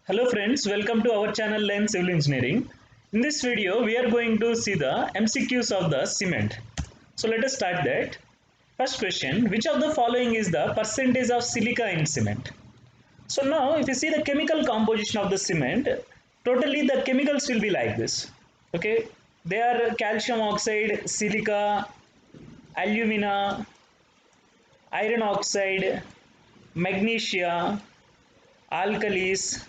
Hello friends, welcome to our channel Learn Civil Engineering. In this video, we are going to see the MCQs of the cement. So let us start that. First question, which of the following is the percentage of silica in cement? So now if you see the chemical composition of the cement, totally the chemicals will be like this. Okay, they are calcium oxide, silica, alumina, iron oxide, magnesia, alkalis,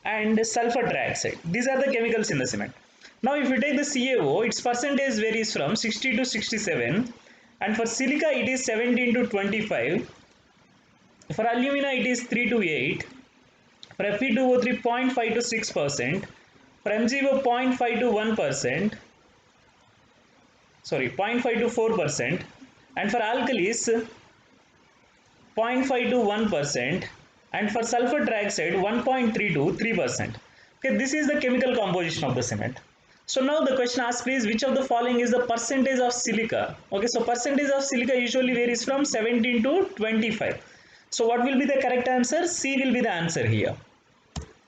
and sulfur trioxide. These are the chemicals in the cement. Now if you take the CaO, its percentage varies from 60 to 67, and for silica it is 17 to 25, for alumina it is 3 to 8, for Fe2O3 0.5 to 6%, for MgO 0.5 to 1%, sorry 0.5 to 4%, and for alkalis 0.5 to 1%, and for sulfur trioxide 1.3 to 3%. Okay, this is the chemical composition of the cement. So now the question asked is which of the following is the percentage of silica? Okay, so percentage of silica usually varies from 17 to 25. So what will be the correct answer? C will be the answer here.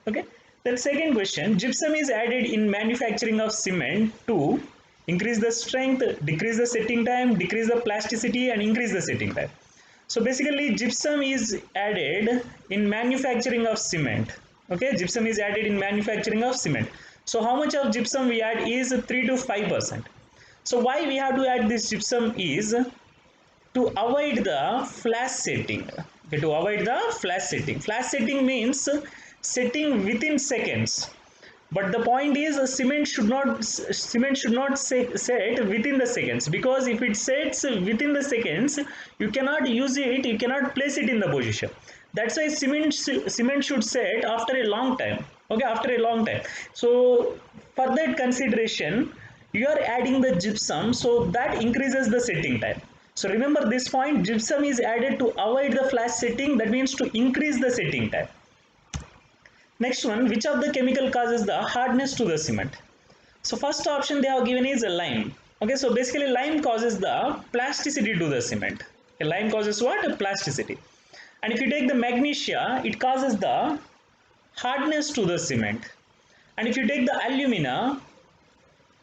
Okay, then second question, gypsum is added in manufacturing of cement to increase the strength, decrease the setting time, decrease the plasticity, and increase the setting time. So basically gypsum is added in manufacturing of cement. Okay, gypsum is added in manufacturing of cement. So how much of gypsum we add is 3 to 5%. So why we have to add this gypsum is to avoid the flash setting. Okay, to avoid the flash setting. Flash setting means setting within seconds. But the point is cement should not set within the seconds, because if it sets within the seconds you cannot use it, you cannot place it in the position. That's why cement should set after a long time. Okay, after a long time. So for that consideration you are adding the gypsum, so that increases the setting time. So remember this point, gypsum is added to avoid the flash setting, that means to increase the setting time. Next one, which of the chemical causes the hardness to the cement? So first option they have given is a lime. Okay, so basically lime causes the plasticity to the cement. Okay, lime causes what? Plasticity. And if you take the magnesia, it causes the hardness to the cement. And if you take the alumina,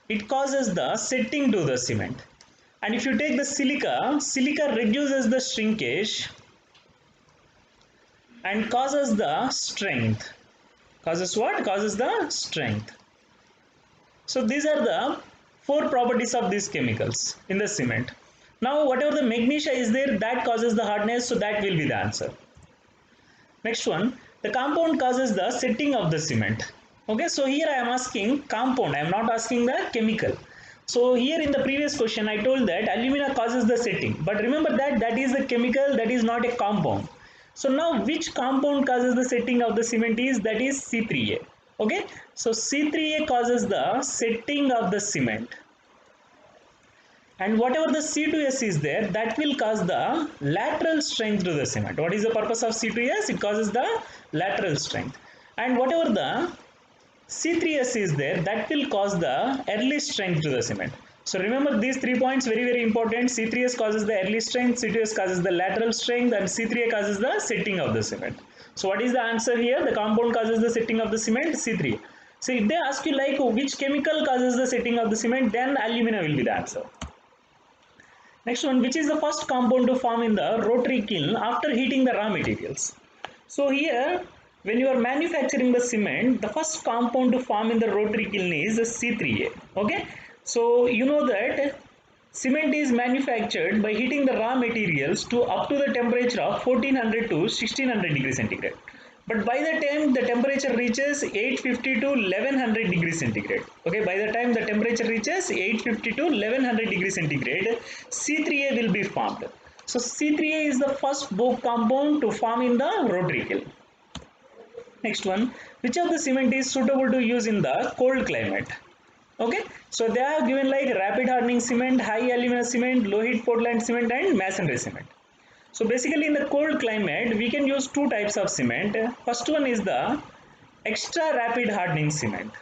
it causes the setting to the cement. And if you take the silica, silica reduces the shrinkage and causes the strength. Causes what? Causes the strength. So these are the four properties of these chemicals in the cement. Now whatever the magnesia is there, that causes the hardness, so that will be the answer. Next one, the compound causes the setting of the cement. Okay, so here I am asking compound, I am not asking the chemical. So here in the previous question I told that alumina causes the setting, but remember that that is the chemical, that is not a compound. So now which compound causes the setting of the cement is, that is C3A. Okay, so C3A causes the setting of the cement, and whatever the C2S is there, that will cause the lateral strength to the cement. What is the purpose of C2S? It causes the lateral strength. And whatever the C3S is there, that will cause the early strength to the cement. So remember these 3 points, very important. C3S causes the early strength, C2S causes the lateral strength, and C3A causes the setting of the cement. So what is the answer here? The compound causes the setting of the cement, C3A. So if they ask you like which chemical causes the setting of the cement, then alumina will be the answer. Next one, which is the first compound to form in the rotary kiln after heating the raw materials? So here, when you are manufacturing the cement, the first compound to form in the rotary kiln is C3A. Okay, so you know that cement is manufactured by heating the raw materials to up to the temperature of 1400 to 1600 degrees centigrade. But by the time the temperature reaches 850 to 1100 degrees centigrade, okay, by the time the temperature reaches 850 to 1100 degrees centigrade, C3A will be formed. So C3A is the first bulk compound to form in the rotary kiln. Next one, which of the cement is suitable to use in the cold climate? Okay, so they have given like rapid hardening cement, high alumina cement, low heat Portland cement, and masonry cement. So basically in the cold climate we can use two types of cement. First one is the extra rapid hardening cement.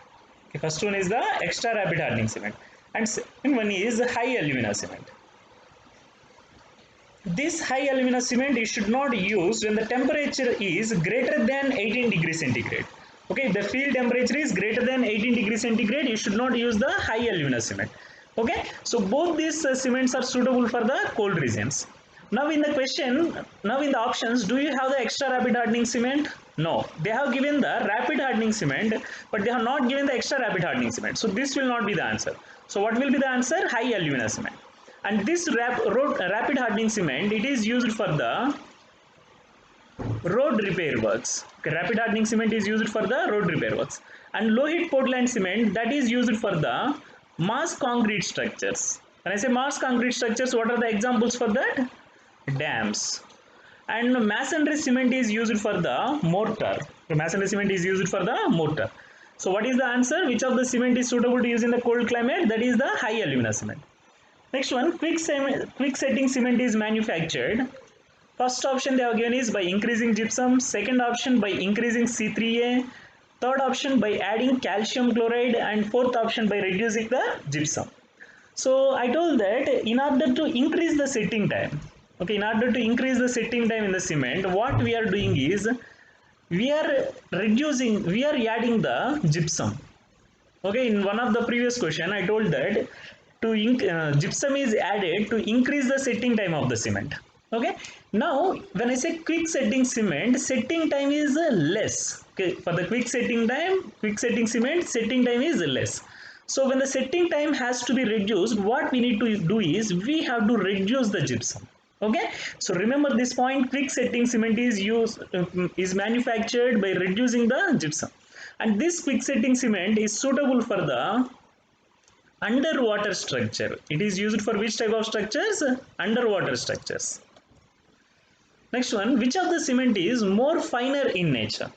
Okay, first one is the extra rapid hardening cement, and second one is high alumina cement. This high alumina cement you should not use when the temperature is greater than 18 degrees centigrade. Okay, if the field temperature is greater than 18 degrees centigrade, you should not use the high alumina cement. Okay, so both these cements are suitable for the cold regions. Now in the question, now in the options, do you have the extra rapid hardening cement? No, they have given the rapid hardening cement, but they have not given the extra rapid hardening cement. So this will not be the answer. So what will be the answer? High alumina cement. And this rapid hardening cement, it is used for the road repair works. Okay, rapid hardening cement is used for the road repair works. And low heat Portland cement, that is used for the mass concrete structures. When I say mass concrete structures, what are the examples for that? Dams. And masonry cement is used for the mortar. The masonry cement is used for the mortar. So what is the answer? Which of the cement is suitable to use in the cold climate? That is the high alumina cement. Next one, quick setting cement is manufactured. First option they have given is by increasing gypsum. Second option by increasing C3A. Third option by adding calcium chloride. And fourth option by reducing the gypsum. So I told that in order to increase the setting time, okay, in order to increase the setting time in the cement, what we are doing is we are adding the gypsum. Okay, in one of the previous question, I told that gypsum is added to increase the setting time of the cement. Okay, now when I say quick setting cement, setting time is less. Okay, for the quick setting cement, setting time is less. So when the setting time has to be reduced, what we need to do is we have to reduce the gypsum. Okay, so remember this point: quick setting cement is manufactured by reducing the gypsum, and this quick setting cement is suitable for the underwater structure. It is used for which type of structures? Underwater structures. Next one, which of the cement is more finer in nature?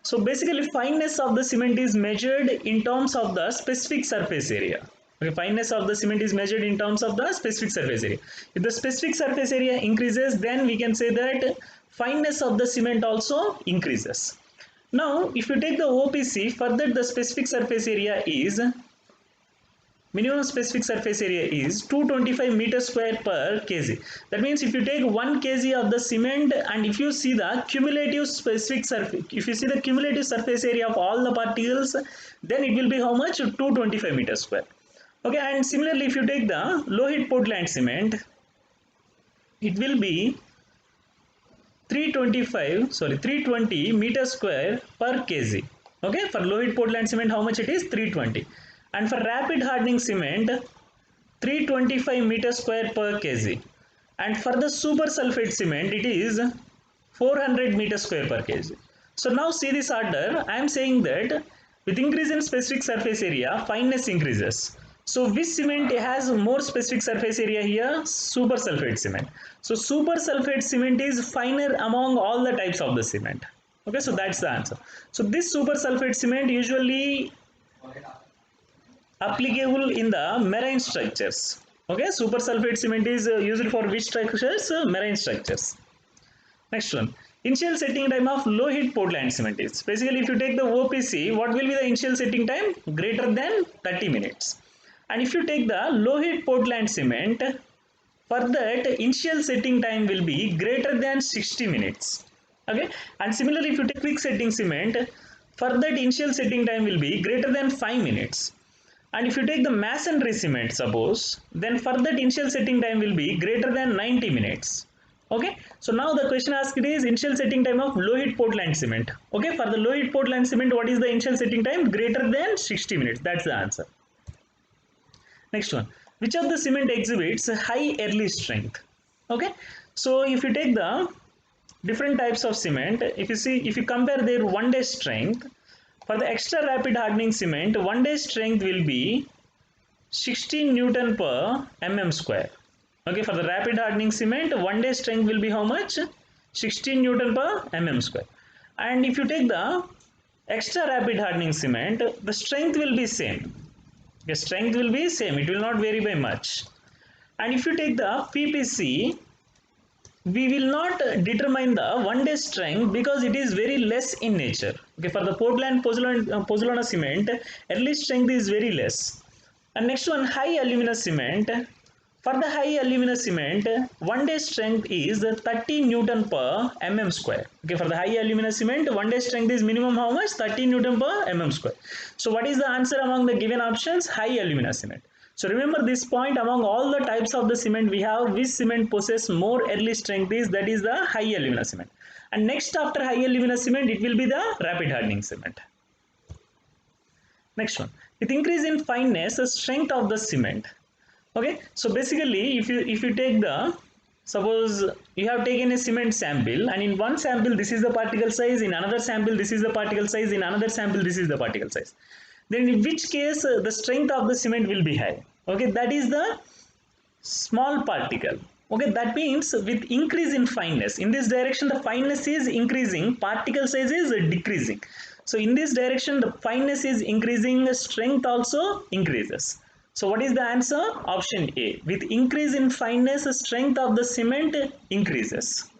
So basically fineness of the cement is measured in terms of the specific surface area. Okay, fineness of the cement is measured in terms of the specific surface area. If the specific surface area increases, then we can say that fineness of the cement also increases. Now, if you take the OPC, further the specific surface area is minimum specific surface area is 225 meters square per kg. That means if you take 1 kg of the cement and if you see the cumulative specific surface, if you see the cumulative surface area of all the particles, then it will be how much? 225 meters square. Okay, and similarly if you take the low heat Portland cement, it will be 320 meters square per kg. Okay, for low heat Portland cement, how much it is? 320. And for rapid hardening cement, 325 meters square per kg. And for the super sulfate cement, it is 400 meters square per kg. So now see this order. I am saying that with increase in specific surface area, fineness increases. So which cement has more specific surface area here? Super sulfate cement. So super sulfate cement is finer among all the types of the cement. Okay, so that's the answer. So this super sulfate cement usually applicable in the marine structures. Okay, super sulfate cement is used for which structures? Marine structures. Next one. Initial setting time of low heat Portland cement is. Basically, if you take the OPC, what will be the initial setting time? Greater than 30 minutes. And if you take the low heat Portland cement, for that initial setting time will be greater than 60 minutes. Okay. And similarly, if you take quick setting cement, for that initial setting time will be greater than 5 minutes. And if you take the masonry cement, suppose, then for that initial setting time will be greater than 90 minutes. Okay, so now the question asked is initial setting time of low heat Portland cement. Okay, for the low heat Portland cement, what is the initial setting time? Greater than 60 minutes. That's the answer. Next one, which of the cement exhibits high early strength? Okay, so if you take the different types of cement, if you compare their 1 day strength, for the extra rapid hardening cement, 1 day strength will be 16 Newton per mm square. Okay, for the rapid hardening cement, 1 day strength will be how much? 16 Newton per mm square. And if you take the extra rapid hardening cement, the strength will be same. The strength will be same. It will not vary by much. And if you take the PPC, we will not determine the 1 day strength because it is very less in nature. Okay, for the Portland pozzolana cement, early strength is very less. And next one, high alumina cement. For the high alumina cement, 1 day strength is 30 Newton per mm square. Okay, for the high alumina cement, 1 day strength is minimum how much? 30 Newton per mm square. So what is the answer among the given options? High alumina cement. So remember this point, among all the types of the cement we have, which cement possesses more early strength is, that is the high alumina cement. And next after high alumina cement, it will be the rapid hardening cement. Next one, with increase in fineness, the strength of the cement. Okay, so basically if you take the, suppose you have taken a cement sample, and in one sample this is the particle size, in another sample this is the particle size, in another sample this is the particle size, then in which case the strength of the cement will be high. Okay, that is the small particle. Okay, that means with increase in fineness, in this direction the fineness is increasing, particle size is decreasing. So in this direction the fineness is increasing, strength also increases. So what is the answer? Option A. With increase in fineness, strength of the cement increases.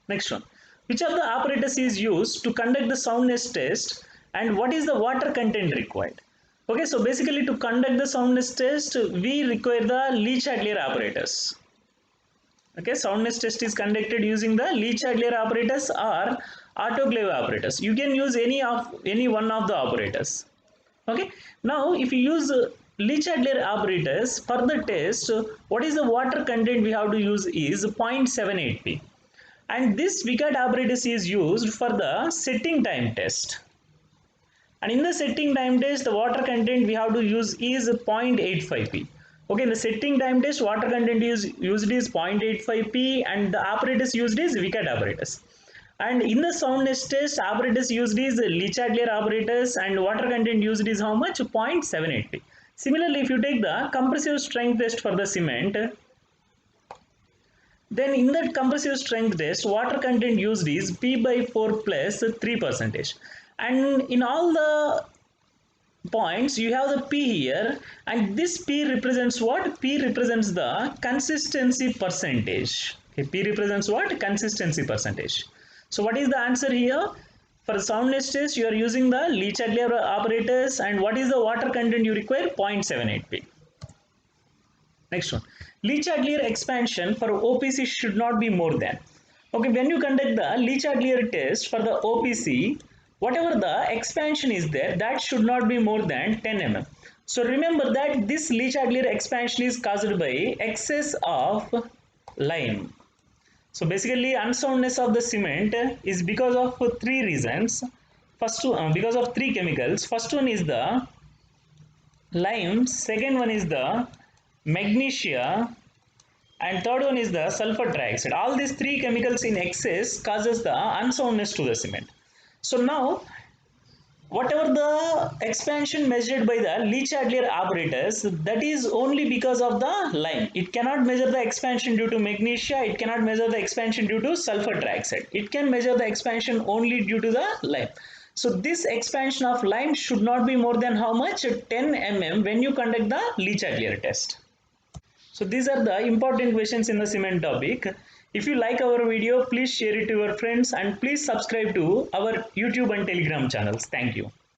Next one. Which of the apparatus is used to conduct the soundness test, and what is the water content required? Okay, so basically to conduct the soundness test, we require the Le-Chatelier apparatus. Okay, soundness test is conducted using the Le-Chatelier apparatus or autoclave apparatus. You can use any one of the apparatus. Okay, now if you use Le-Chatelier apparatus for the test, what is the water content we have to use is 0.78 p, and this Vicat apparatus is used for the setting time test, and in the setting time test the water content we have to use is 0.85 p. Okay, in the setting time test water content is used is 0.85 p, and the apparatus used is Vicat apparatus. And in the soundness test, apparatus used is Le-Chatelier apparatus, and water content used is how much? 0.78 p. Similarly, if you take the compressive strength test for the cement, then in that compressive strength test, water content used is P by 4 plus 3%. And in all the points, you have the P here, and this P represents what? P represents the consistency percentage. Okay, P represents what? Consistency percentage. So what is the answer here? For soundness test, you are using the Le-Chatelier apparatus, and what is the water content you require? 0.78 p. Next one, Le-Chatelier expansion for OPC should not be more than. Okay, when you conduct the Le-Chatelier test for the OPC, whatever the expansion is there, that should not be more than 10 mm. So remember that this Le-Chatelier expansion is caused by excess of lime. So basically unsoundness of the cement is because of three reasons. First, because of three chemicals. First one is the lime, second one is the magnesia, and third one is the sulfur trioxide. All these three chemicals in excess causes the unsoundness to the cement. So now whatever the expansion measured by the Le-Chatelier apparatus, that is only because of the lime. It cannot measure the expansion due to magnesia, it cannot measure the expansion due to sulfur trioxide. It can measure the expansion only due to the lime. So this expansion of lime should not be more than how much? 10 mm when you conduct the Le-Chatelier test. So these are the important questions in the cement topic. If you like our video, please share it to your friends, and please subscribe to our YouTube and Telegram channels. Thank you.